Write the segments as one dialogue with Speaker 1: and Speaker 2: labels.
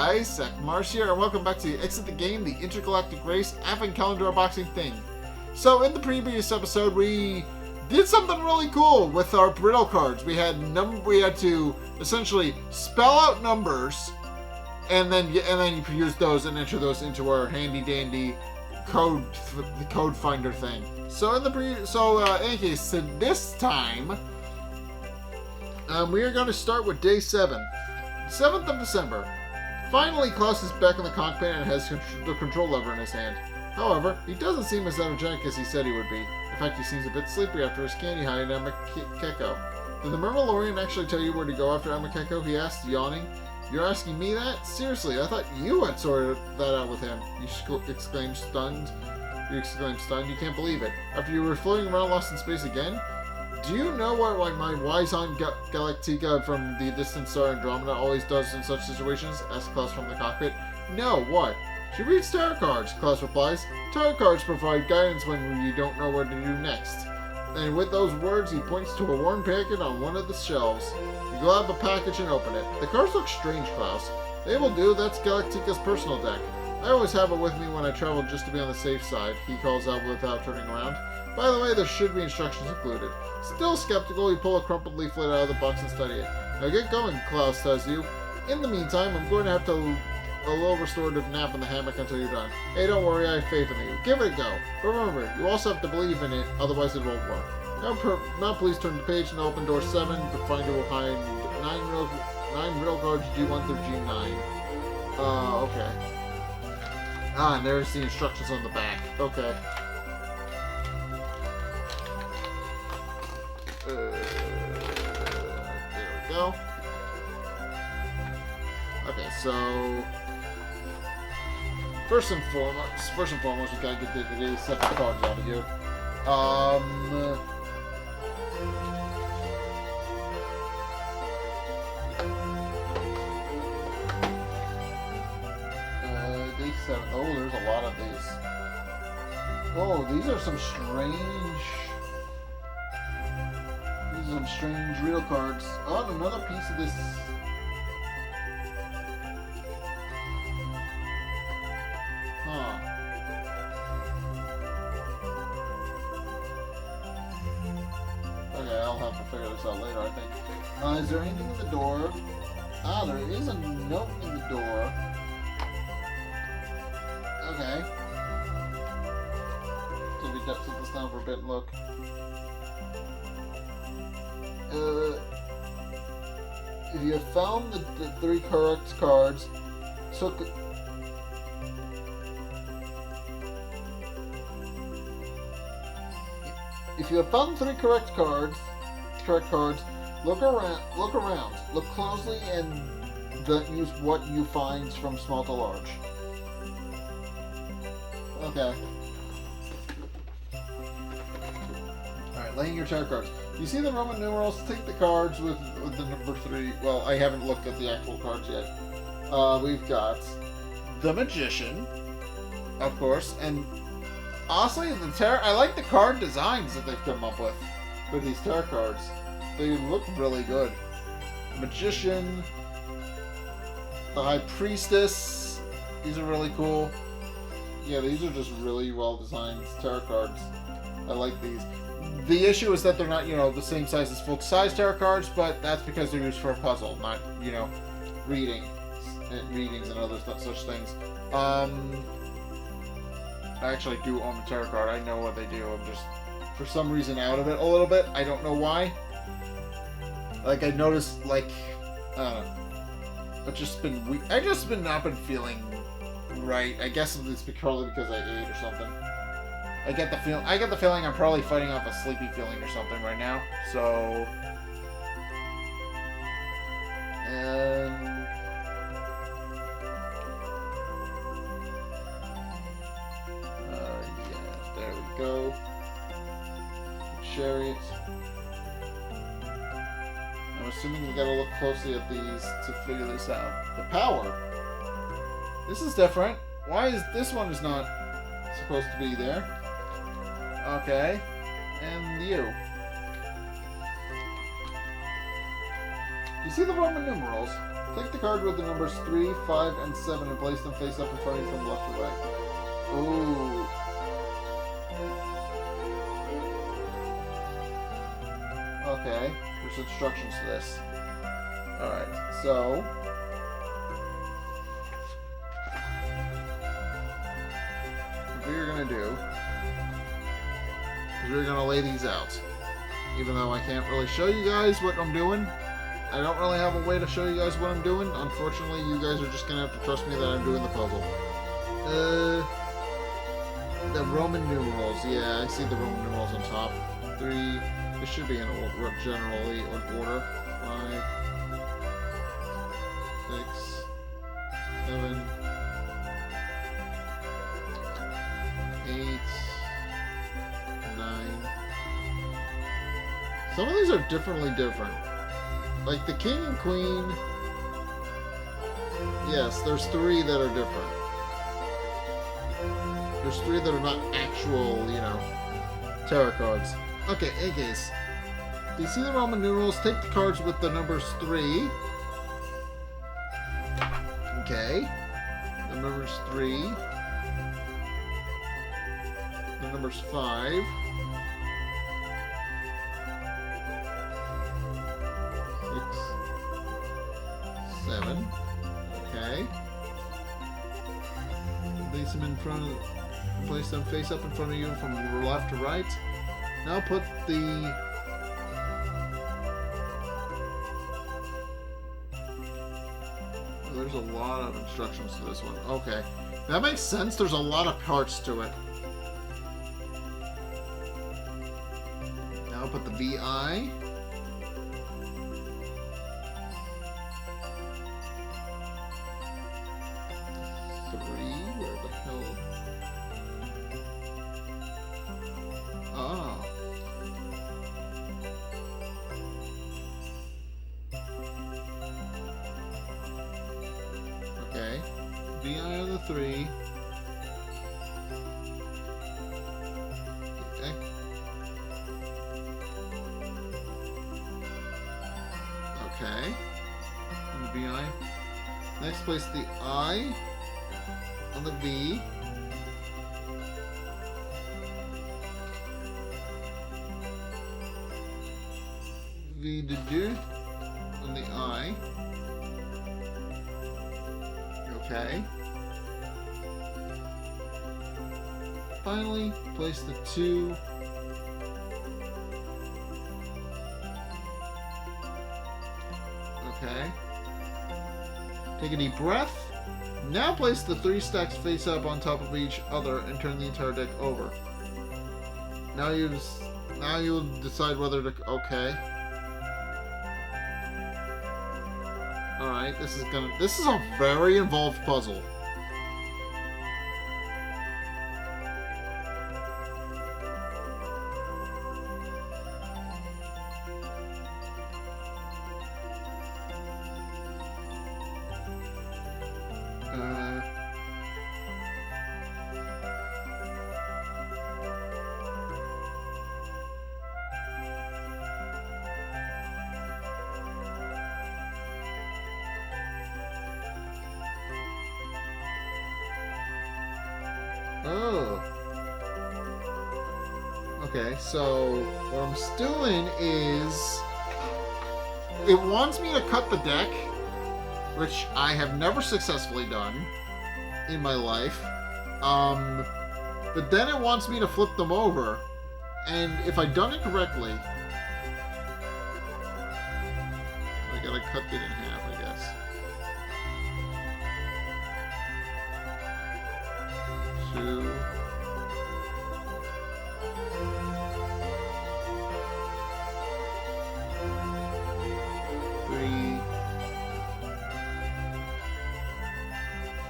Speaker 1: guys, Zack here, and welcome back to Exit the Game, the Intergalactic Race Advent Calendar unboxing thing. So in the previous episode, we did something really cool with our riddle cards. We had to essentially spell out numbers, and then you use those and enter those into our handy dandy code finder thing. So in any case, this time we are going to start with day 7. 7th of December. Finally, Klaus is back in the cockpit and has the control lever in his hand. However, he doesn't seem as energetic as he said he would be. In fact, he seems a bit sleepy after his candy hide at Amakeko. Did the Mermalorean actually tell you where to go after Amakeko? He asked, yawning. You're asking me that? Seriously, I thought you had sorted that out with him. You exclaimed, stunned. You can't believe it. After you were floating around lost in space again? Do you know what my wise aunt Galactica from the distant star Andromeda always does in such situations? Asked Klaus from the cockpit. No, what? She reads tarot cards, Klaus replies. Tarot cards provide guidance when you don't know what to do next. And with those words, he points to a worn packet on one of the shelves. You grab a package and open it. The cards look strange, Klaus. They will do. That's Galactica's personal deck. I always have it with me when I travel just to be on the safe side, he calls out without turning around. By the way, there should be instructions included. Still skeptical, you pull a crumpled leaflet out of the box and study it. Now get going, Klaus tells you. In the meantime, I'm going to have a little restorative nap in the hammock until you're done. Hey, don't worry, I have faith in you. Give it a go. But remember, you also have to believe in it, otherwise it won't work. Now please turn the page and open door 7 to find it behind 9 riddle cards G1 through G9. Okay. Ah, and there's the instructions on the back. Okay. There we go. Okay, so first and foremost, we gotta get the 7 cards out of here. Day 7. Oh, there's a lot of these. Oh, these are some strange real cards. Oh, and another piece of this. Huh. Okay, I'll have to figure this out later, I think. Is there anything in the door? Ah, there is a note in the door. Okay. So we got to sit this down for a bit and look. If you have found the 3 correct cards, if you have found 3 correct cards, look around, look closely, and use what you find from small to large. Okay. Alright, laying your tarot cards. You see the Roman numerals? Take the cards with the number 3. Well, I haven't looked at the actual cards yet. We've got the Magician, of course, and honestly, I like the card designs that they've come up with for these tarot cards. They look really good. The Magician, the High Priestess. These are really cool. Yeah, these are just really well designed tarot cards. I like these. The issue is that they're not, the same size as full-size tarot cards, but that's because they're used for a puzzle, not, readings and other such things. I actually do own a tarot card. I know what they do. I'm just, for some reason, out of it a little bit. I don't know why. Like, I noticed, like, I don't know. I've just not been feeling right. I guess it's probably because I ate or something. I get the feeling I'm probably fighting off a sleepy feeling or something right now. So, yeah, there we go. Chariot. I'm assuming we gotta look closely at these to figure this out. The Power. This is different. Why is this one is not supposed to be there? Okay. And you. You see the Roman numerals? Take the card with the numbers 3, 5, and 7 and place them face up in front of you from left to right. Ooh. Okay, there's instructions to this. Alright, so... what we're gonna do is we're gonna lay these out. Even though I can't really show you guys what I'm doing. I don't really have a way to show you guys what I'm doing. Unfortunately, you guys are just gonna have to trust me that I'm doing the puzzle. The Roman numerals. Yeah, I see the Roman numerals on top. 3. It should be in generally order. 5, 6, 7, 8, 9. Some of these are different. Like the king and queen. Yes, there's 3 that are different. There's 3 that are not actual, you know, tarot cards. Okay, in case. Do you see the Roman numerals? Take the cards with the numbers 3. Okay. The numbers 3. The numbers 5. 7. Okay. Place them in front of... place them face up in front of you from left to right. Now put the... there's a lot of instructions to this one. Okay. That makes sense. There's a lot of parts to it. Now put the VI. Where the hell? Ah. Okay. VI on the 3. Okay. Okay. And the VI. Next, place the I on the V. V to do on the I. Okay. Finally, place the 2 . Okay. Take a deep breath. Now place the 3 stacks face up on top of each other and turn the entire deck over. Now you'll decide whether to... okay. Alright, this is a very involved puzzle. Oh. Okay, so what I'm still in is... it wants me to cut the deck, which I have never successfully done in my life. But then it wants me to flip them over, and if I've done it correctly, I gotta cut it in half, I guess. 2. 3.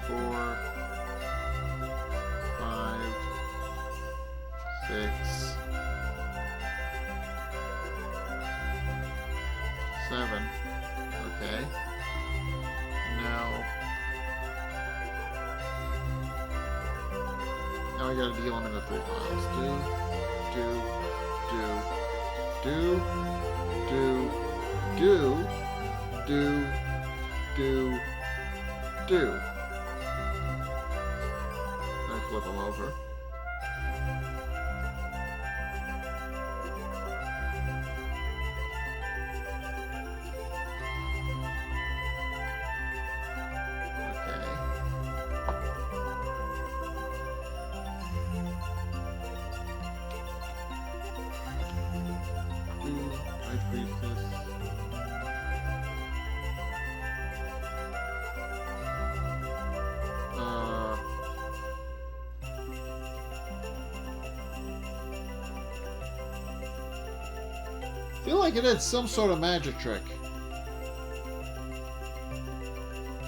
Speaker 1: 4. 5. 6. 7. Okay. Now I gotta deal them into 3 piles. do, do. I flip them over. I feel like it had some sort of magic trick.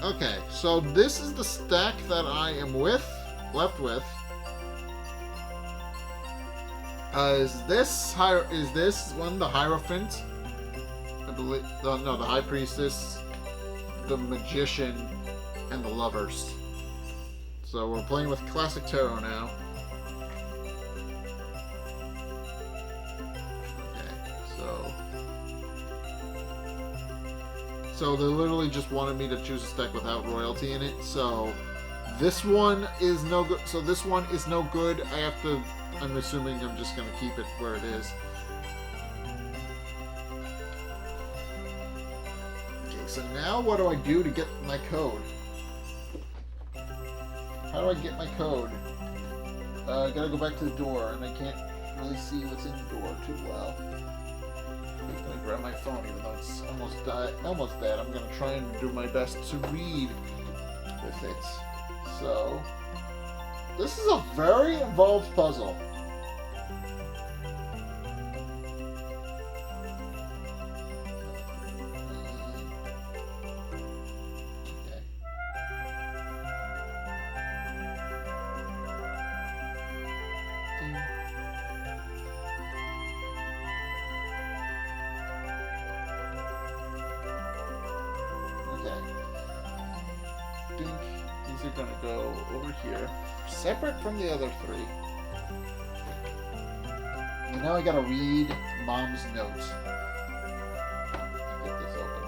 Speaker 1: Okay, so this is the stack that I am left with. Is this one the Hierophant? I believe no, the High Priestess, the Magician, and the Lovers. So we're playing with Classic Tarot now. So they literally just wanted me to choose a stack without royalty in it. So this one is no good. So this one is no good. I have to. I'm assuming I'm just gonna keep it where it is. Okay. So now what do I do to get my code? How do I get my code? I gotta go back to the door, and I can't really see what's in the door too well. I'm gonna grab my phone, even though it's almost dead. I'm gonna try and do my best to read with it. So, this is a very involved puzzle. These are gonna go over here, separate from the other three. And now I gotta read Mom's note. Get this open.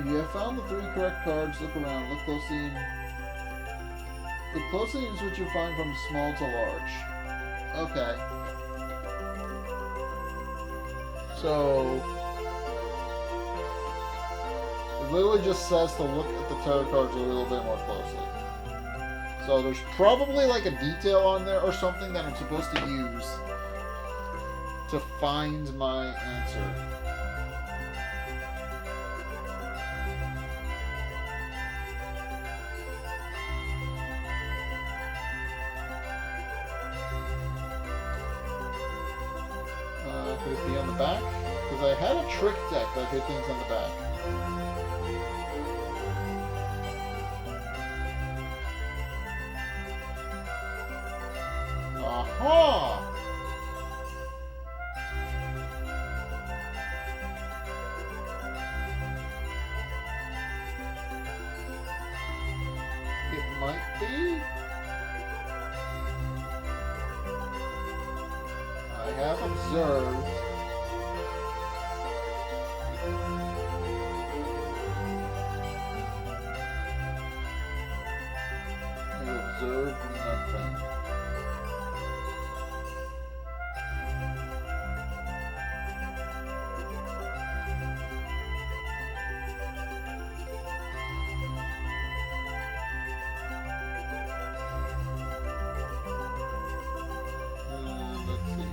Speaker 1: If you have found the 3 correct cards, look around, look closely and see what you find from small to large. Okay. So it literally just says to look at the tarot cards a little bit more closely. So there's probably like a detail on there or something that I'm supposed to use to find my answer. Could it be on the back? Because I had a trick deck that did things on the back. Aha! It might be. I have observed. I observed nothing. Let's see.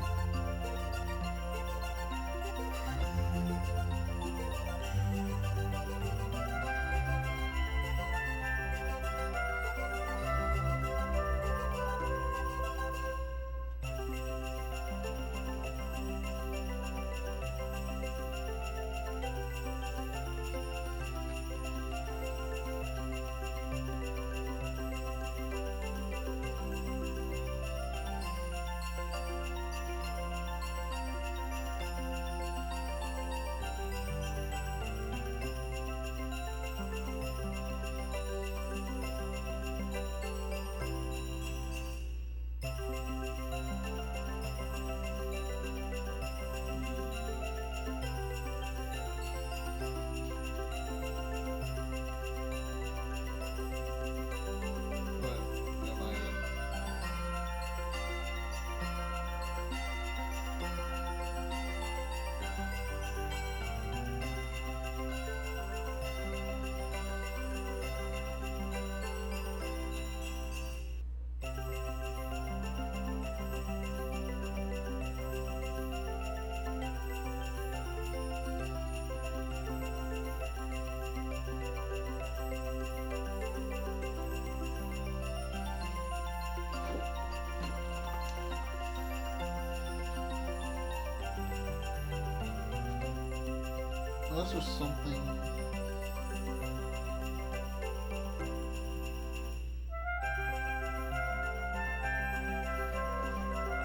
Speaker 1: unless there's something.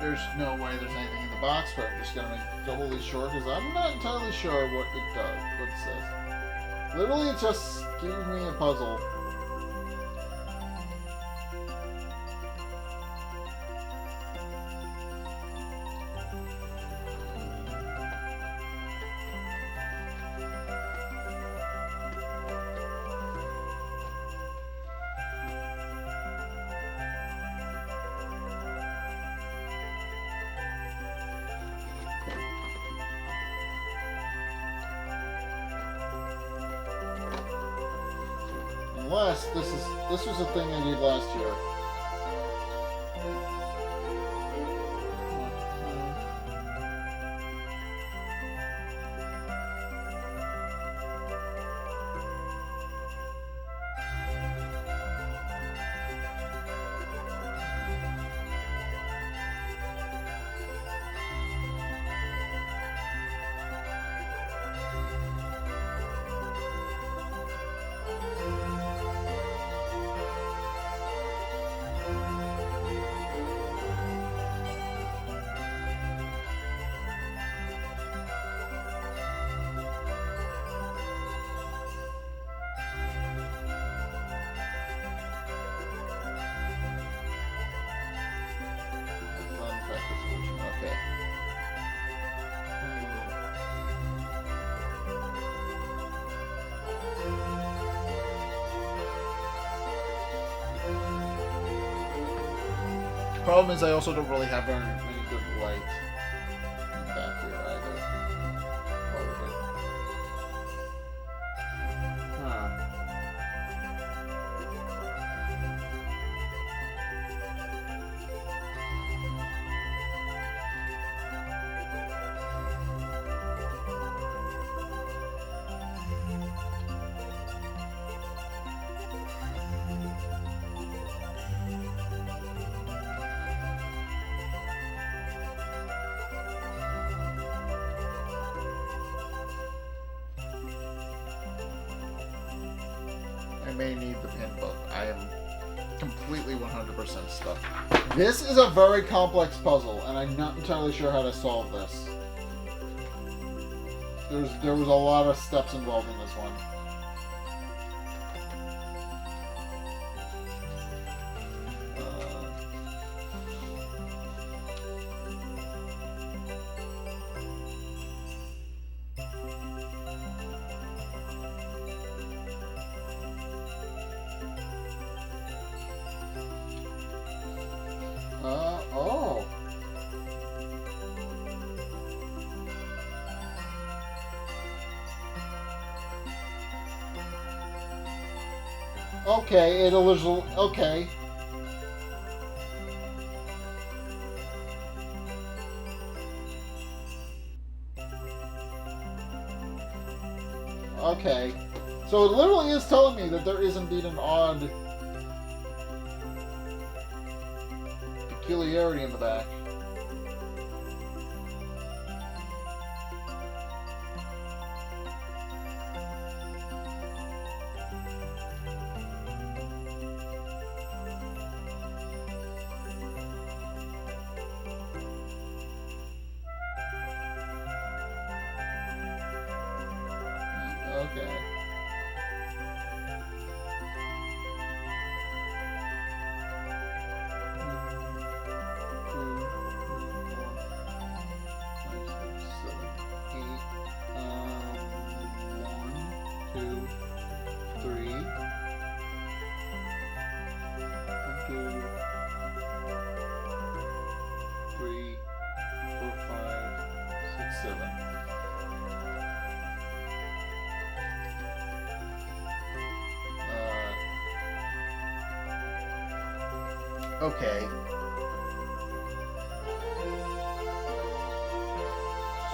Speaker 1: There's no way there's anything in the box, but I'm just gonna make doubly sure because I'm not entirely sure what it does. What it says. Literally, it's just giving me a puzzle. Unless this was a thing I did last year. Okay. Problem is, I also don't really have very many good light back here either. Probably. Huh. I may need the pin book. I am completely 100% stuck. This is a very complex puzzle, and I'm not entirely sure how to solve this. There was a lot of steps involved in this one. Oh. Okay, it'll okay. Okay. So it literally is telling me that there is indeed an odd peculiarity in the back. Okay. Okay.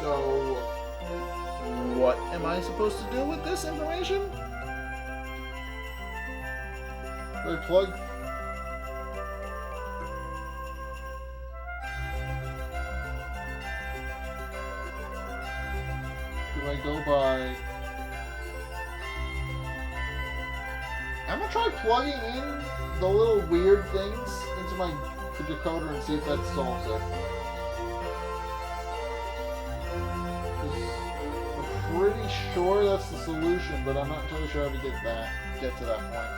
Speaker 1: So, what am I supposed to do with this information? Do I plug? Do I go by to try plugging in the little weird things into my decoder and see if that solves it. I'm pretty sure that's the solution, but I'm not entirely sure how to get to that point.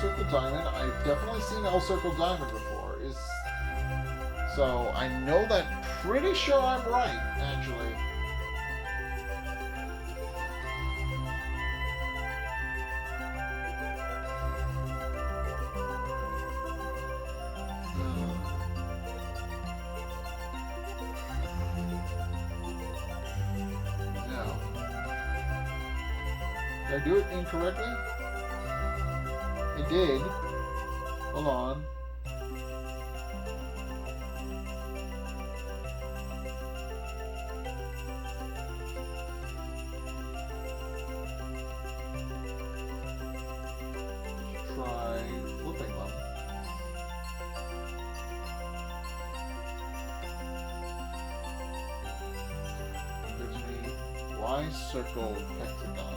Speaker 1: Circle Diamond. I've definitely seen L Circle Diamond before. So I know that. Pretty sure I'm right, actually. Now, did I do it incorrectly? I did. Hold on. Let's try flipping them. Gives me Y circle hexagon.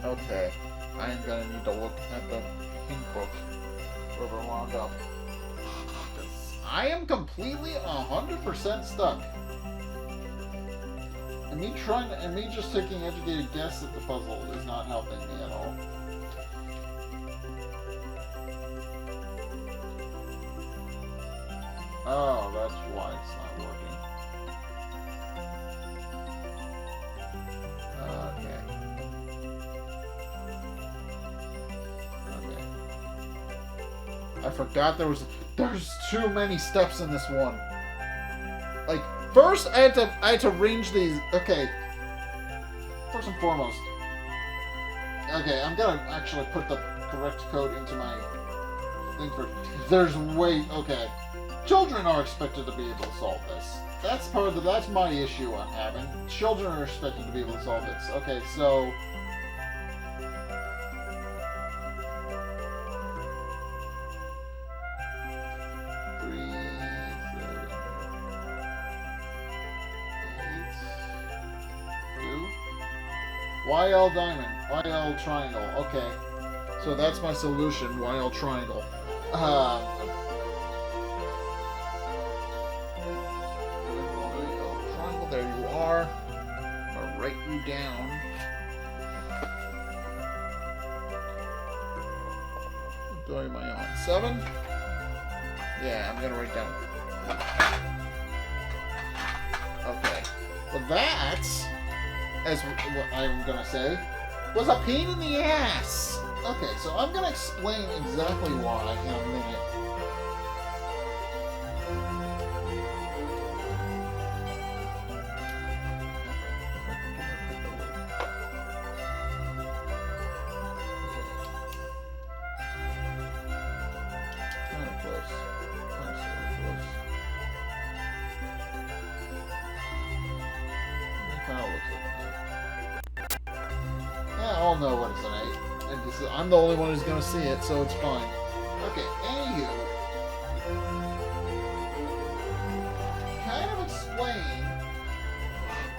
Speaker 1: Okay, I am gonna need to look at the hint book wherever I wound up. I am completely 100% stuck. And me just taking an educated guess at the puzzle is not helping me at all. Oh, that's why it's not working. I forgot there's too many steps in this one. Like, first I had to arrange these. Okay. First and foremost. Okay, I'm gonna actually put the correct code into my thing for. Okay. Children are expected to be able to solve this. That's my issue I'm having. Children are expected to be able to solve this. Okay, so. YL diamond, YL triangle. Okay, so that's my solution. YL triangle. Triangle. There you are. I'm gonna write you down. Doing my own 7. Yeah, I'm gonna write down. Okay. Well, that's. As what I'm gonna say, was a pain in the ass. Okay, so I'm gonna explain exactly why in a minute. Kind of close. Kind of sort of close. It kind of looks like I all know what it's an 8. I'm the only one who's going to see it, so it's fine. Okay, anywho. Kind of explain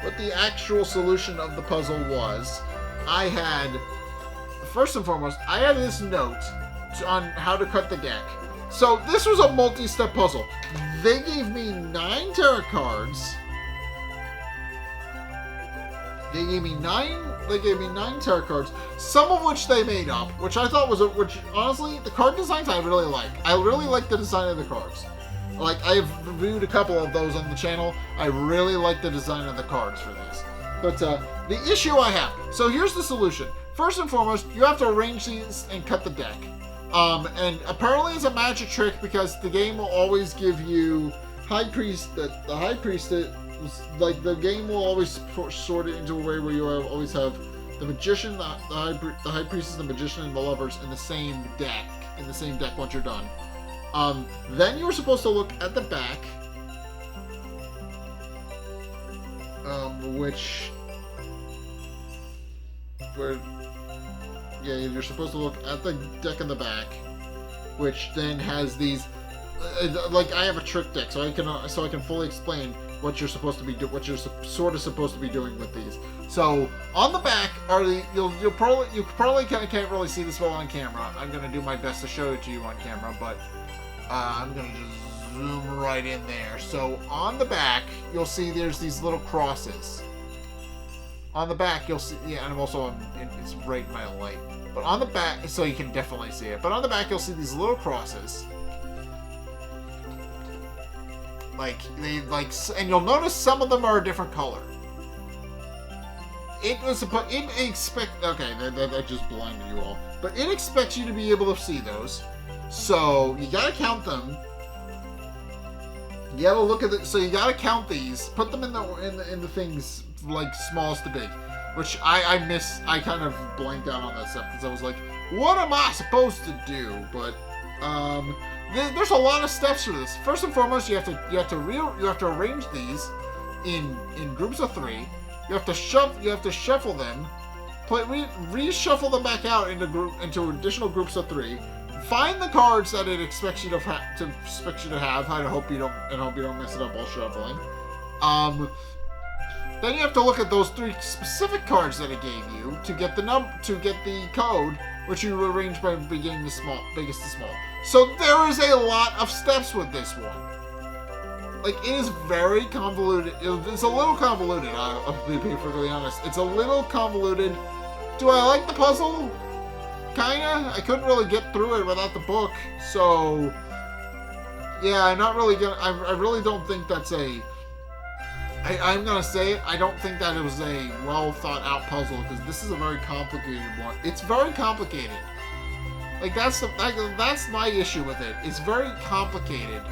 Speaker 1: what the actual solution of the puzzle was. I had, first and foremost, I had this note on how to cut the deck. So this was a multi-step puzzle. They gave me 9 tarot cards. They gave me 9 tarot cards, some of which they made up, which I thought was which honestly, the card designs I really like. I really like the design of the cards. Like, I've reviewed a couple of those on the channel. I really like the design of the cards for these. But the issue I have, so here's the solution. First and foremost, you have to arrange these and cut the deck. And apparently it's a magic trick because the game will always give you High Priest, the High Priest, like the game will always sort it into a way where you always have the Magician, the High Priestess, the Magician, and the Lovers in the same deck, once you're done. Then you're supposed to look at the back, you're supposed to look at the deck in the back, which then has these, like I have a trick deck, so I can fully explain what you're supposed to be sort of supposed to be doing with these. So on the back are the you probably can't really see this well on camera. I'm gonna do my best to show it to you on camera, but I'm gonna just zoom right in there. So on the back you'll see there's these little crosses. On the back you'll see, yeah, and I'm also it's right in my light. But on the back, so you can definitely see it. But on the back you'll see these little crosses. And you'll notice some of them are a different color. It just blinded you all. But it expects you to be able to see those. So you gotta count them. You gotta look at it. So you gotta count these. Put them in the things like smallest to big, which I kind of blanked out on that stuff because I was like, what am I supposed to do? But there's a lot of steps for this. First and foremost, you have to arrange these in groups of 3. You have to shuffle them, reshuffle them back out into additional groups of 3. Find the cards that it expects you to have. I hope you don't mess it up while shuffling. Then you have to look at those 3 specific cards that it gave you to get the code, which you arrange by beginning biggest to small. So there is a lot of steps with this one. Like, it is very convoluted. It's a little convoluted, I'll be perfectly honest. It's a little convoluted. Do I like the puzzle? Kinda. I couldn't really get through it without the book. So, yeah, I'm not really gonna... I really don't think that's a... I'm gonna say it, I don't think that it was a well thought out puzzle, because this is a very complicated one. It's very complicated. Like, that's my issue with it. It's very complicated.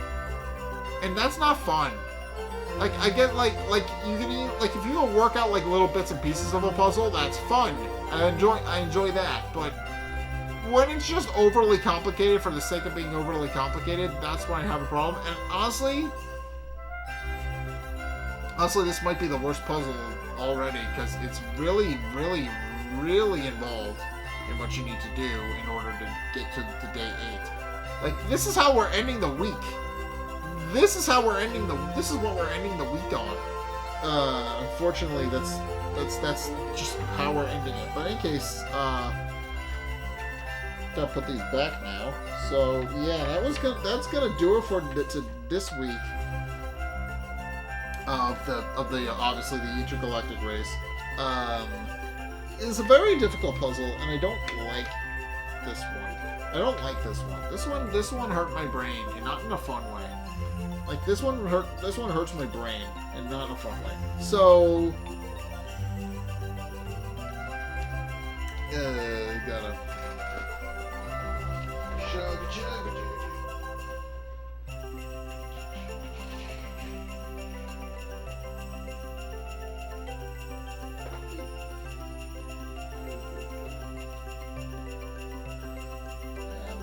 Speaker 1: And that's not fun. Like, I get, like you can, like, if you can work out, like, little bits and pieces of a puzzle, that's fun. I enjoy that, but when it's just overly complicated for the sake of being overly complicated, that's when I have a problem. And honestly, this might be the worst puzzle already, because it's really, really, really involved in what you need to do in order to get to day 8. Like, this is how we're ending the week. This is what we're ending the week on. Unfortunately, that's just how we're ending it. But in any case, gotta put these back now. So yeah, that's gonna do it for this week of the obviously the Intergalactic Race. It's a very difficult puzzle, and I don't like this one. This one hurt my brain, and not in a fun way. Like, this one hurts my brain, and not in a fun way. So, gotta chug.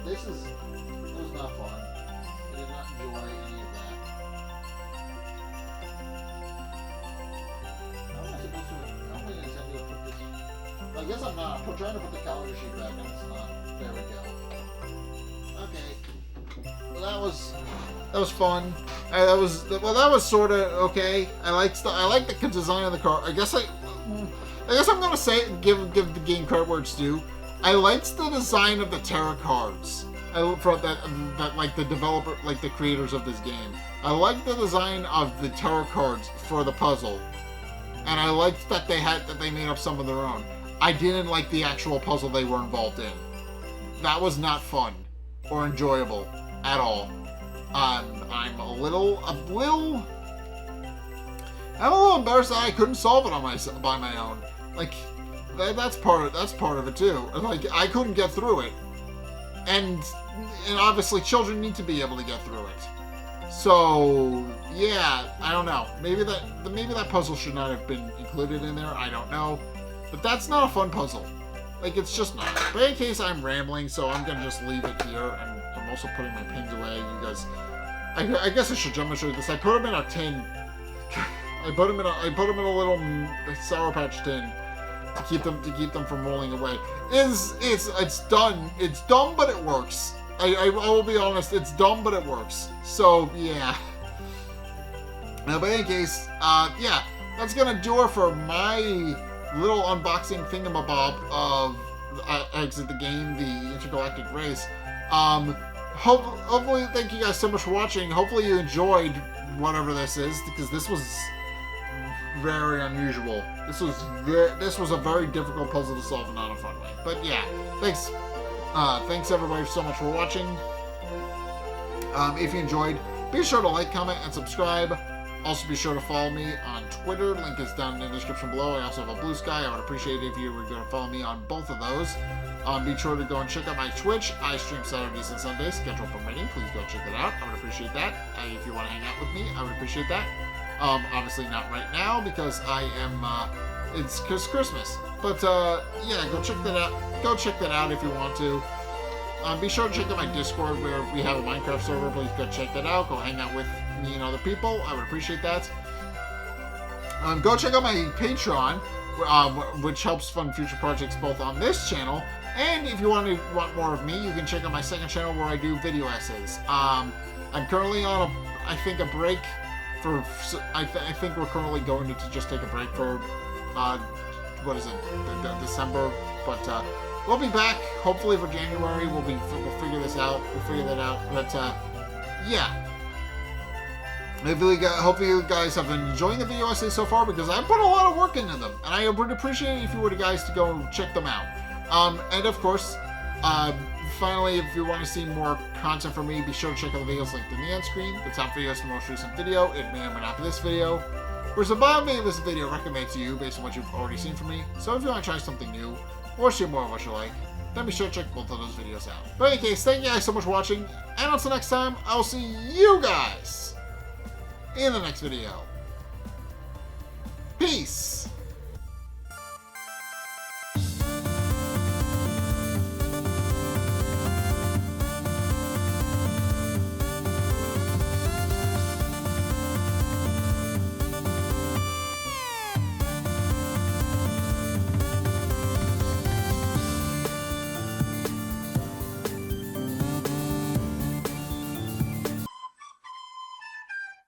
Speaker 1: This was not fun. I did not enjoy any of that. How am I supposed to? How am I going to put this? I guess I'm not. I'm trying to put the calendar sheet back, and it's not. There we go. Okay. Well, that was fun. That was sort of okay. I like the design of the card. I guess I'm gonna say give the game credit where it's due. I liked the design of the tarot cards. That like the developer, like the creators of this game. I liked the design of the tarot cards for the puzzle, and I liked that they made up some of their own. I didn't like the actual puzzle they were involved in. That was not fun or enjoyable at all. I'm a little embarrassed that I couldn't solve it by my own. Like, that's part of it too. Like, I couldn't get through it, and obviously children need to be able to get through it. So yeah, I don't know. Maybe that puzzle should not have been included in there. I don't know, but that's not a fun puzzle. Like, it's just not. But in case I'm rambling, so I'm gonna just leave it here, and I'm also putting my pins away. You guys, I guess I should jump and show you this. I put them in a tin. I put them in a little Sour Patch tin to keep them from rolling away. It's done. It's dumb, but it works. I will be honest. It's dumb, but it works. So yeah. But in any case, yeah, that's gonna do it for my little unboxing thingamabob of Exit the Game, the Intergalactic Race. Hopefully, thank you guys so much for watching. Hopefully you enjoyed whatever this is, because this was very unusual. This was a very difficult puzzle to solve and not a fun way. But yeah, thanks everybody so much for watching. If you enjoyed, be sure to like, comment, and subscribe. Also, be sure to follow me on Twitter. Link is down in the description below. I also have a Blue Sky. I would appreciate it if you were going to follow me on both of those. Be sure to go and check out my Twitch. I stream Saturdays and Sundays, schedule permitting. Please go check that out. I would appreciate that. If you want to hang out with me, I would appreciate that. Obviously not right now because I am, it's Christmas. But, yeah, go check that out. Go check that out if you want to. Be sure to check out my Discord where we have a Minecraft server. Please go check that out. Go hang out with me and other people. I would appreciate that. Go check out my Patreon, which helps fund future projects both on this channel. And if you want more of me, you can check out my second channel where I do video essays. I'm currently on a break for. I think we're currently going to just take a break for what is it, December, but. We'll be back, hopefully for January. We'll figure this out. We'll figure that out. But, yeah. Hopefully you guys have been enjoying the video essays so far, because I put a lot of work into them. And I would appreciate it if you were guys to go check them out. And of course, finally, if you want to see more content from me, be sure to check out the videos linked in the end screen. The top video is the most recent video. It may or may not be this video. Whereas the bottom of this video recommended to you based on what you've already seen from me. So if you want to try something new, or see more of what you like, then be sure to check both of those videos out. But in any case, thank you guys so much for watching, and until next time, I'll see you guys in the next video. Peace!